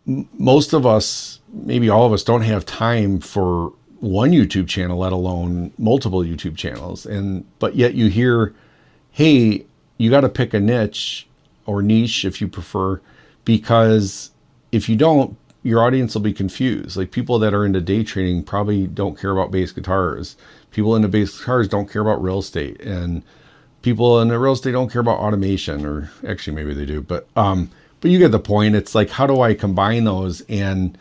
most of us, maybe all of us, don't have time for one YouTube channel, let alone multiple YouTube channels. But yet you hear, hey, you got to pick a niche or niche if you prefer, because if you don't, your audience will be confused. Like people that are into day trading probably don't care about bass guitars. People into bass guitars don't care about real estate, and people in the real estate don't care about automation, or actually maybe they do, but you get the point. It's like, how do I combine those, and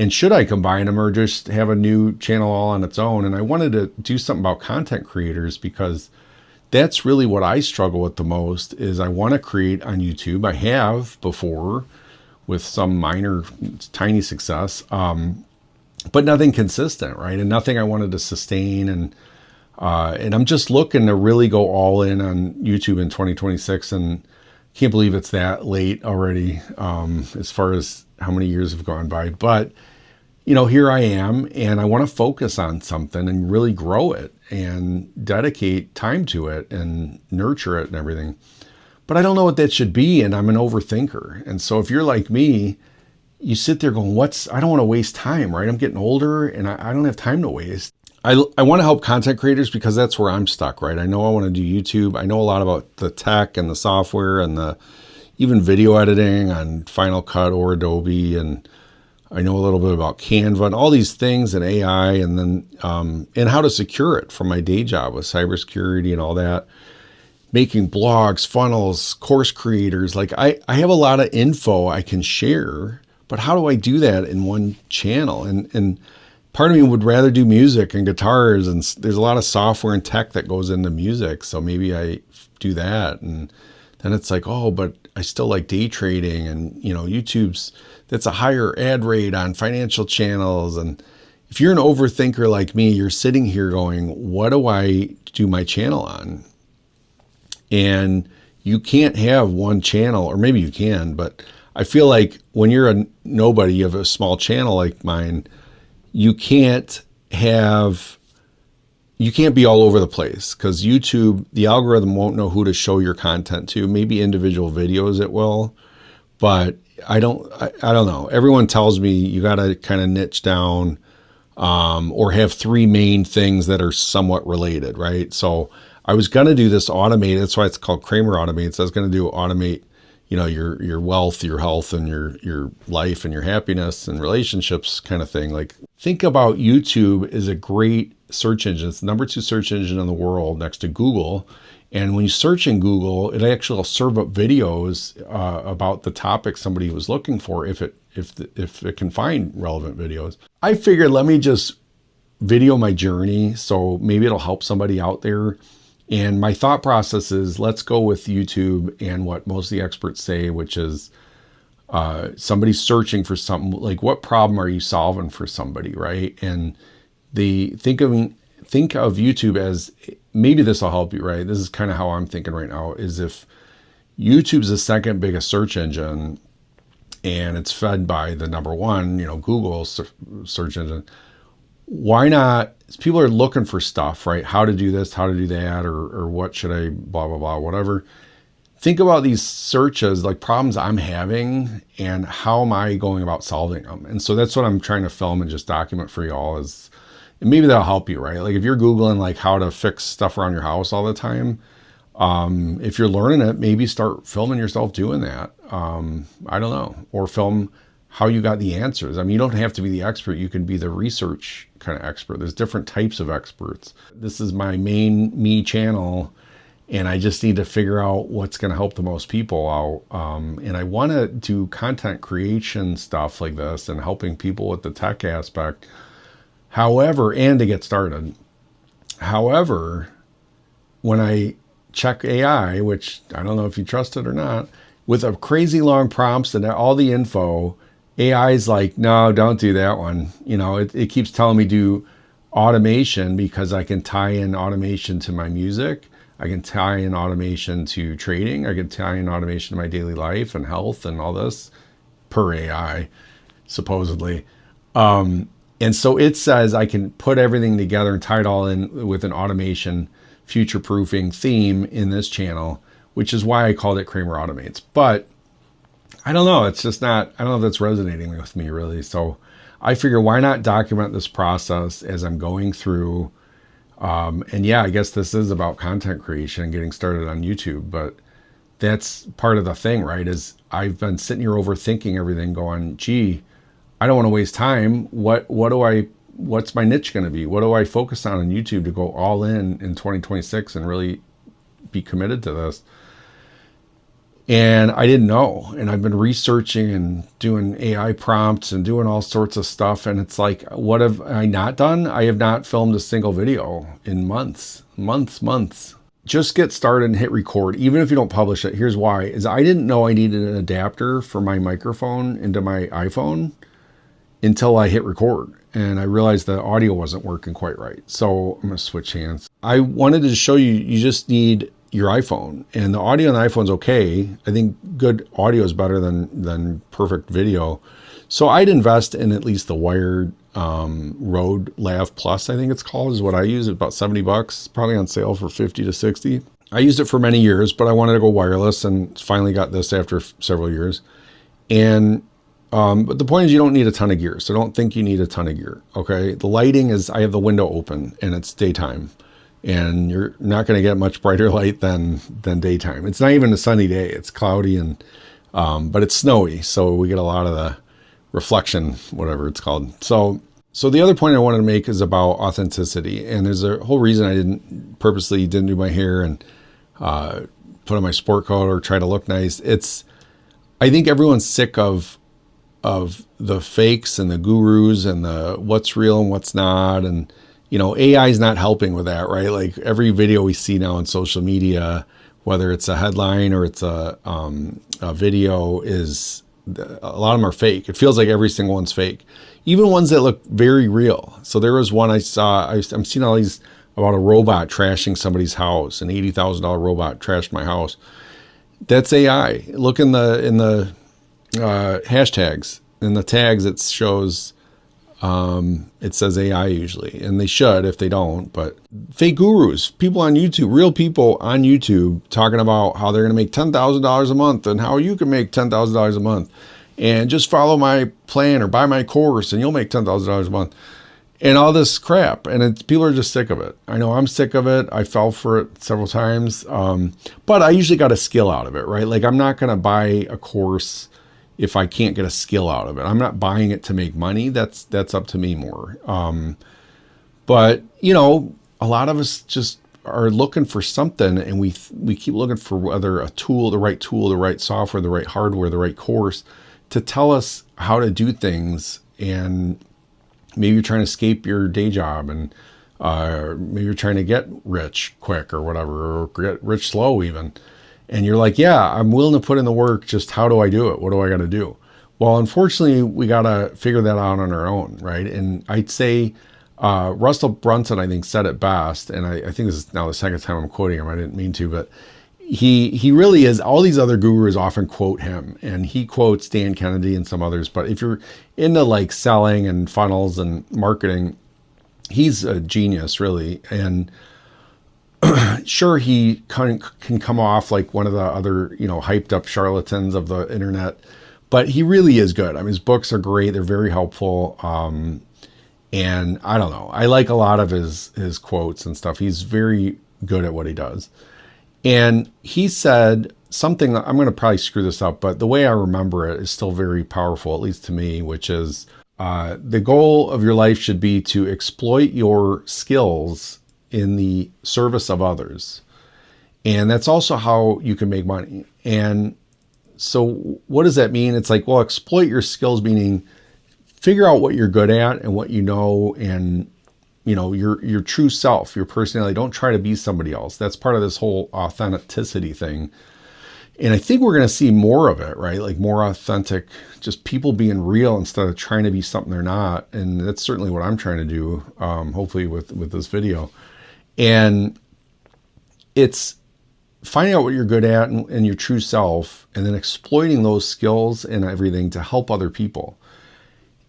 should I combine them or just have a new channel all on its own? And I wanted to do something about content creators, because that's really what I struggle with the most. Is I want to create on YouTube. I have before with some minor, tiny success, but nothing consistent, right? And nothing I wanted to sustain. And I'm just looking to really go all in on YouTube in 2026, and can't believe it's that late already, as far as how many years have gone by. But, here I am, and I want to focus on something and really grow it and dedicate time to it and nurture it and everything. But I don't know what that should be, and I'm an overthinker. And so if you're like me, you sit there going, I don't want to waste time, right? I'm getting older, and I don't have time to waste. I want to help content creators because that's where I'm stuck, right? I know I want to do YouTube. I know a lot about the tech and the software and even video editing on Final Cut or Adobe. And I know a little bit about Canva and all these things and AI, and then and how to secure it from my day job with cybersecurity and all that. Making blogs, funnels, course creators. Like I have a lot of info I can share, but how do I do that in one channel? And part of me would rather do music and guitars, and there's a lot of software and tech that goes into music. So maybe I do that. And then it's like, oh, but I still like day trading, and that's a higher ad rate on financial channels. And if you're an overthinker like me, you're sitting here going, what do I do my channel on? And you can't have one channel, or maybe you can, but I feel like when you're a nobody, you have a small channel like mine, you can't be all over the place, because YouTube, the algorithm won't know who to show your content to. Maybe individual videos it will, but I don't know. Everyone tells me you got to kind of niche down, or have three main things that are somewhat related, right? So I was going to do this automated. That's why it's called Kramer Automates. I was going to do automate, your wealth, your health, and your life and your happiness and relationships kind of thing. Like, think about YouTube is a great search engine. It's the number 2 search engine in the world next to Google. And when you search in Google, it actually will serve up videos about the topic somebody was looking for, if it can find relevant videos. I figured, let me just video my journey, so maybe it'll help somebody out there. And my thought process is, let's go with YouTube and what most of the experts say, which is somebody's searching for something. Like, what problem are you solving for somebody, right? And think of YouTube as, maybe this will help you, right? This is kind of how I'm thinking right now, is if YouTube's the second biggest search engine and it's fed by the number one, Google search engine, why not? People are looking for stuff, right? How to do this, how to do that, or what should I, blah, blah, blah, whatever. Think about these searches like problems I'm having, and how am I going about solving them? And so that's what I'm trying to film and just document for y'all, is, and maybe that'll help you, right? Like, if you're Googling like how to fix stuff around your house all the time, if you're learning it, maybe start filming yourself doing that. I don't know, or film how you got the answers. I mean, you don't have to be the expert. You can be the research kind of expert. There's different types of experts. This is my main me channel, and I just need to figure out what's going to help the most people out. And I want to do content creation stuff like this and helping people with the tech aspect. However, and to get started. However, when I check AI, which I don't know if you trust it or not, with a crazy long prompts and all the info, AI is like, no, don't do that one. It keeps telling me do automation, because I can tie in automation to my music. I can tie in automation to trading. I can tie in automation to my daily life and health and all this per AI, supposedly. And so it says I can put everything together and tie it all in with an automation future-proofing theme in this channel, which is why I called it Kramer Automates. But I don't know. It's just not, I don't know if that's resonating with me really. So I figure why not document this process as I'm going through. And yeah, I guess this is about content creation and getting started on YouTube, but that's part of the thing, right? Is I've been sitting here overthinking everything going, gee, I don't want to waste time. What's my niche going to be? What do I focus on YouTube to go all in 2026 and really be committed to this? And I didn't know. And I've been researching and doing AI prompts and doing all sorts of stuff. And it's like, what have I not done? I have not filmed a single video in months. Just get started and hit record, even if you don't publish it. Here's why, is I didn't know I needed an adapter for my microphone into my iPhone until I hit record. And I realized the audio wasn't working quite right. So I'm gonna switch hands. I wanted to show you, you just need your iPhone, and the audio on the iPhone's okay. I think good audio is better than perfect video. So I'd invest in at least the wired Rode Lav Plus, I think it's called, is what I use. It's about $70, probably on sale for 50 to 60. I used it for many years, but I wanted to go wireless and finally got this after several years. And but the point is, you don't need a ton of gear. So don't think you need a ton of gear. Okay. The lighting is, I have the window open and it's daytime, and you're not going to get much brighter light than daytime. It's not even a sunny day. It's cloudy and, but it's snowy. So we get a lot of the reflection, whatever it's called. So the other point I wanted to make is about authenticity. And there's a whole reason I purposely didn't do my hair and, put on my sport coat or try to look nice. I think everyone's sick of the fakes and the gurus and the what's real and what's not. And, AI is not helping with that, right? Like every video we see now on social media, whether it's a headline or it's a video, is a lot of them are fake. It feels like every single one's fake, even ones that look very real. So there was one I saw, I'm seeing all these about a robot trashing somebody's house, an $80,000 robot trashed my house. That's AI. Look in the hashtags, in the tags, it shows, it says AI usually, and they should if they don't. But fake gurus, people on YouTube, real people on YouTube talking about how they're going to make $10,000 a month and how you can make $10,000 a month, and just follow my plan or buy my course and you'll make $10,000 a month, and all this crap. And people are just sick of it. I know I'm sick of it. I fell for it several times. But I usually got a skill out of it, right? Like I'm not going to buy a course if I can't get a skill out of it. I'm not buying it to make money. That's up to me more. But a lot of us just are looking for something, and we keep looking for whether a tool, the right software, the right hardware, the right course to tell us how to do things. And maybe you're trying to escape your day job, and maybe you're trying to get rich quick or whatever, or get rich slow even. And you're like, yeah, I'm willing to put in the work. Just how do I do it? What do I got to do? Well, unfortunately, we got to figure that out on our own, right? And I'd say Russell Brunson, I think, said it best. And I think this is now the second time I'm quoting him. I didn't mean to, but he really is. All these other gurus often quote him, and he quotes Dan Kennedy and some others. But if you're into like selling and funnels and marketing, he's a genius, really. And sure, he can come off like one of the other, hyped up charlatans of the internet, but he really is good. I mean, his books are great. They're very helpful. And I don't know, I like a lot of his quotes and stuff. He's very good at what he does. And he said something, I'm going to probably screw this up, but the way I remember it is still very powerful, at least to me, which is the goal of your life should be to exploit your skills in the service of others. And that's also how you can make money. And so what does that mean? It's like, well, exploit your skills, meaning figure out what you're good at and what you know, and your true self, your personality. Don't try to be somebody else. That's part of this whole authenticity thing. And I think we're going to see more of it, right? Like more authentic, just people being real instead of trying to be something they're not. And that's certainly what I'm trying to do, hopefully with this video. And it's finding out what you're good at and your true self, and then exploiting those skills and everything to help other people.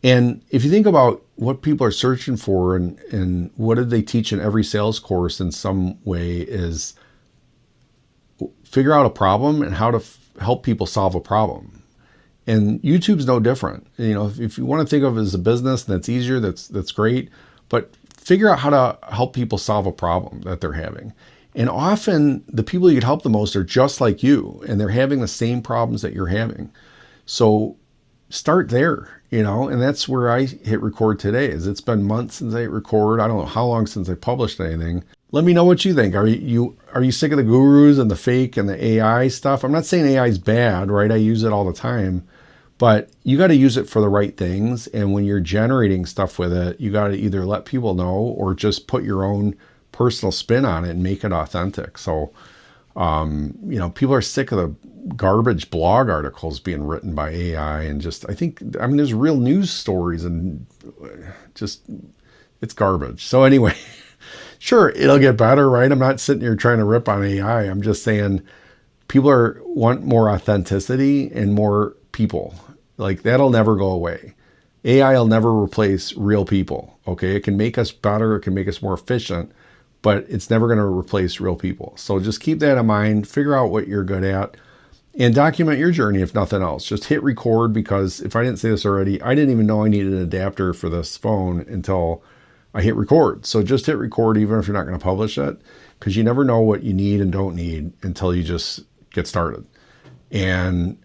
And if you think about what people are searching for and what did they teach in every sales course in some way, is figure out a problem and how to help people solve a problem. And YouTube's no different. If you want to think of it as a business, that's easier, that's great. But figure out how to help people solve a problem that they're having. And often the people you could help the most are just like you, and they're having the same problems that you're having. So start there, and that's where I hit record today. It's been months since I hit record. I don't know how long since I published anything. Let me know what you think. Are you sick of the gurus and the fake and the AI stuff? I'm not saying AI is bad, right? I use it all the time, but you got to use it for the right things. And when you're generating stuff with it, you got to either let people know or just put your own personal spin on it and make it authentic. So, people are sick of the garbage blog articles being written by AI, and there's real news stories and just, it's garbage. So anyway, sure, it'll get better, right? I'm not sitting here trying to rip on AI. I'm just saying people want more authenticity and more people. Like, that'll never go away. AI will never replace real people, okay? It can make us better, it can make us more efficient, but it's never going to replace real people. So just keep that in mind, figure out what you're good at, and document your journey if nothing else. Just hit record, because if I didn't say this already, I didn't even know I needed an adapter for this phone until I hit record. So just hit record even if you're not going to publish it, because you never know what you need and don't need until you just get started. And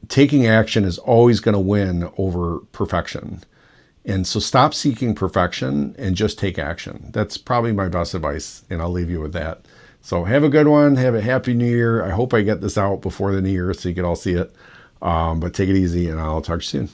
taking action is always going to win over perfection. And so stop seeking perfection and just take action. That's probably my best advice, and I'll leave you with that. So have a good one. Have a happy new year. I hope I get this out before the new year so you can all see it. But take it easy, and I'll talk to you soon.